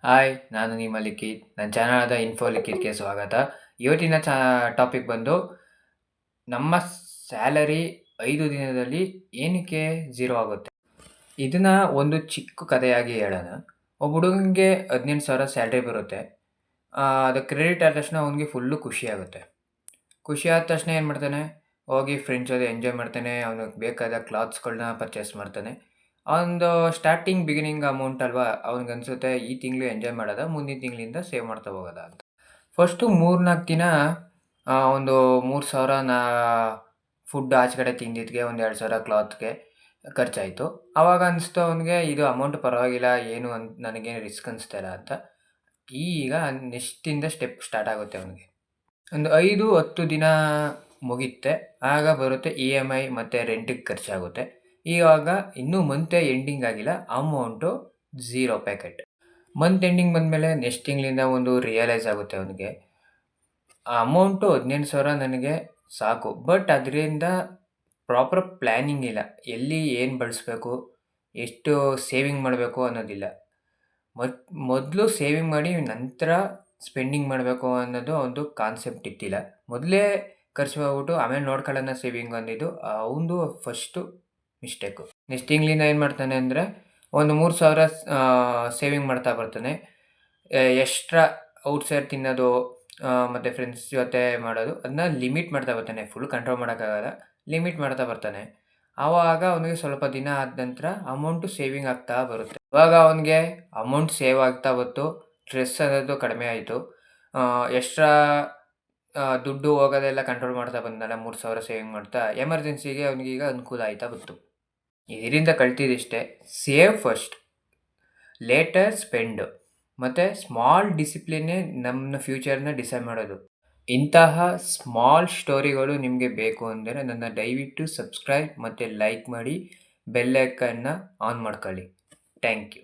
Hi, ನಾನು ನಿಮ್ಮ ಲಿಖಿತ್. ನನ್ನ ಚಾನಲ್ ಆದ ಇನ್ಫೋ ಲಿಖಿತ್‌ಗೆ ಸ್ವಾಗತ. ಇವತ್ತಿನ ಟಾಪಿಕ್ ಬಂದು ನಮ್ಮ ಸ್ಯಾಲರಿ 5 ದಿನದಲ್ಲಿ ಏನಕ್ಕೆ ಝೀರೋ ಆಗುತ್ತೆ? ಇದನ್ನ ಒಂದು ಚಿಕ್ಕ ಕಥೆಯಾಗಿ ಹೇಳೋಣ. ಒಬ್ಬ ಹುಡುಗನಿಗೆ 18,000 ಸ್ಯಾಲರಿ ಬರುತ್ತೆ. ಅದು ಕ್ರೆಡಿಟ್ ಆದ ತಕ್ಷಣ ಅವನಿಗೆ ಫುಲ್ಲು ಖುಷಿಯಾಗುತ್ತೆ. ಖುಷಿ ಆದ ತಕ್ಷಣ ಏನು ಮಾಡ್ತಾನೆ, ಹೋಗಿ ಫ್ರೆಂಡ್ಸ್ ಜೊತೆ ಎಂಜಾಯ್ ಮಾಡ್ತಾನೆ. ಅವನಿಗೆ ಬೇಕಾದ ಕ್ಲಾತ್ಸ್‌ಗಳನ್ನ ಪರ್ಚೇಸ್ ಮಾಡ್ತಾನೆ. ಅವನದು ಸ್ಟಾರ್ಟಿಂಗ್ ಬಿಗಿನಿಂಗ್ ಅಮೌಂಟ್ ಅಲ್ವಾ, ಅವನಿಗನ್ಸುತ್ತೆ ಈ ತಿಂಗಳು ಎಂಜಾಯ್ ಮಾಡೋದ, ಮುಂದಿನ ತಿಂಗಳಿಂದ ಸೇವ್ ಮಾಡ್ತಾ ಹೋಗೋದಾ ಅಂತ. ಫಸ್ಟು 3-4 ದಿನ ಒಂದು 3,000 ಫುಡ್ ಆಚೆಕಡೆ ತಿಂದಿದ್ದಕ್ಕೆ, ಒಂದು 2,000 ಕ್ಲಾತ್‌ಗೆ ಖರ್ಚಾಯಿತು. ಆವಾಗ ಅನಿಸ್ತು ಅವನಿಗೆ, ಇದು ಅಮೌಂಟ್ ಪರವಾಗಿಲ್ಲ, ಏನು ನನಗೇನು ರಿಸ್ಕ್ ಅನಿಸ್ತಾ ಇಲ್ಲ ಅಂತ. ಈಗ ನೆಕ್ಸ್ಟಿಂದ ಸ್ಟೆಪ್ ಸ್ಟಾರ್ಟ್ ಆಗುತ್ತೆ ಅವನಿಗೆ. ಒಂದು 5-10 ದಿನ ಮುಗಿಯುತ್ತೆ. ಆಗ ಬರುತ್ತೆ EMI ಮತ್ತು ರೆಂಟಿಗೆ ಖರ್ಚಾಗುತ್ತೆ. ಇವಾಗ ಇನ್ನೂ ಮಂತ್ ಎಂಡಿಂಗ್ ಆಗಿಲ್ಲ, amount zero packet. Month ending ಬಂದಮೇಲೆ ನೆಕ್ಸ್ಟ್ ತಿಂಗಳಿಂದ ಒಂದು ರಿಯಲೈಸ್ ಆಗುತ್ತೆ ಅವನಿಗೆ, ಆ ಅಮೌಂಟು 18,000 ನನಗೆ ಸಾಕು. ಬಟ್ ಅದರಿಂದ ಪ್ರಾಪರ್ ಪ್ಲ್ಯಾನಿಂಗ್ ಇಲ್ಲ. ಎಲ್ಲಿ ಏನು ಬಳಸಬೇಕು, ಎಷ್ಟು ಸೇವಿಂಗ್ ಮಾಡಬೇಕು ಅನ್ನೋದಿಲ್ಲ. ಮೊದಲು ಸೇವಿಂಗ್ ಮಾಡಿ ನಂತರ ಸ್ಪೆಂಡಿಂಗ್ ಮಾಡಬೇಕು ಅನ್ನೋದು ಒಂದು ಕಾನ್ಸೆಪ್ಟ್ ಇತ್ತಿಲ್ಲ. ಮೊದಲೇ ಖರ್ಚು ಮಾಡ್ಬಿಟ್ಟು ಆಮೇಲೆ ನೋಡ್ಕೊಳ್ಳೋಣ ಸೇವಿಂಗ್ ಅಂದಿದ್ದು ಅವನದು ಫಸ್ಟು ಮಿಸ್ಟೇಕು. ನೆಕ್ಸ್ಟ್ ತಿಂಗಳಿಂದ ಏನು ಮಾಡ್ತಾನೆ ಅಂದರೆ, ಒಂದು 3,000 ಸೇವಿಂಗ್ ಮಾಡ್ತಾ ಬರ್ತಾನೆ. ಎಕ್ಸ್ಟ್ರಾ ಔಟ್ಸೈಡ್ ತಿನ್ನೋದು ಮತ್ತು ಫ್ರೆಂಡ್ಸ್ ಜೊತೆ ಮಾಡೋದು, ಅದನ್ನ ಲಿಮಿಟ್ ಮಾಡ್ತಾ ಬರ್ತಾನೆ. ಫುಲ್ ಕಂಟ್ರೋಲ್ ಮಾಡೋಕ್ಕಾಗಲ್ಲ, ಲಿಮಿಟ್ ಮಾಡ್ತಾ ಬರ್ತಾನೆ. ಆವಾಗ ಅವನಿಗೆ ಸ್ವಲ್ಪ ದಿನ ಆದ ನಂತರ ಅಮೌಂಟು ಸೇವಿಂಗ್ ಆಗ್ತಾ ಬರುತ್ತೆ. ಇವಾಗ ಅವನಿಗೆ ಅಮೌಂಟ್ ಸೇವ್ ಆಗ್ತಾ ಬಂತು, ಸ್ಟ್ರೆಸ್ ಅನ್ನೋದು ಕಡಿಮೆ ಆಯಿತು. ಎಕ್ಸ್ಟ್ರಾ ದುಡ್ಡು ಹೋಗೋದೆಲ್ಲ ಕಂಟ್ರೋಲ್ ಮಾಡ್ತಾ ಬಂದನಲ್ಲ, 3,000 ಸೇವಿಂಗ್ ಮಾಡ್ತಾ, ಎಮರ್ಜೆನ್ಸಿಗೆ ಅವನಿಗೀಗ ಅನುಕೂಲ ಆಯ್ತಾ ಬಂತು. ಇದರಿಂದ ಕಲ್ತಿದ್ದಿಷ್ಟೇ, ಸೇವ್ ಫಸ್ಟ್, ಲೇಟರ್ ಸ್ಪೆಂಡ್. ಮತ್ತು ಸ್ಮಾಲ್ ಡಿಸಿಪ್ಲಿನ್ನೇ ನಮ್ಮ ಫ್ಯೂಚರ್ನ ಡಿಸೈಡ್ ಮಾಡೋದು. ಇಂತಹ ಸ್ಮಾಲ್ ಸ್ಟೋರಿಗಳು ನಿಮಗೆ ಬೇಕು ಅಂದರೆ ನನ್ನ ದಯವಿಟ್ಟು ಸಬ್ಸ್ಕ್ರೈಬ್ ಮತ್ತು ಲೈಕ್ ಮಾಡಿ, ಬೆಲ್ ಐಕನ್ನ ಆನ್ ಮಾಡ್ಕೊಳ್ಳಿ. Thank you.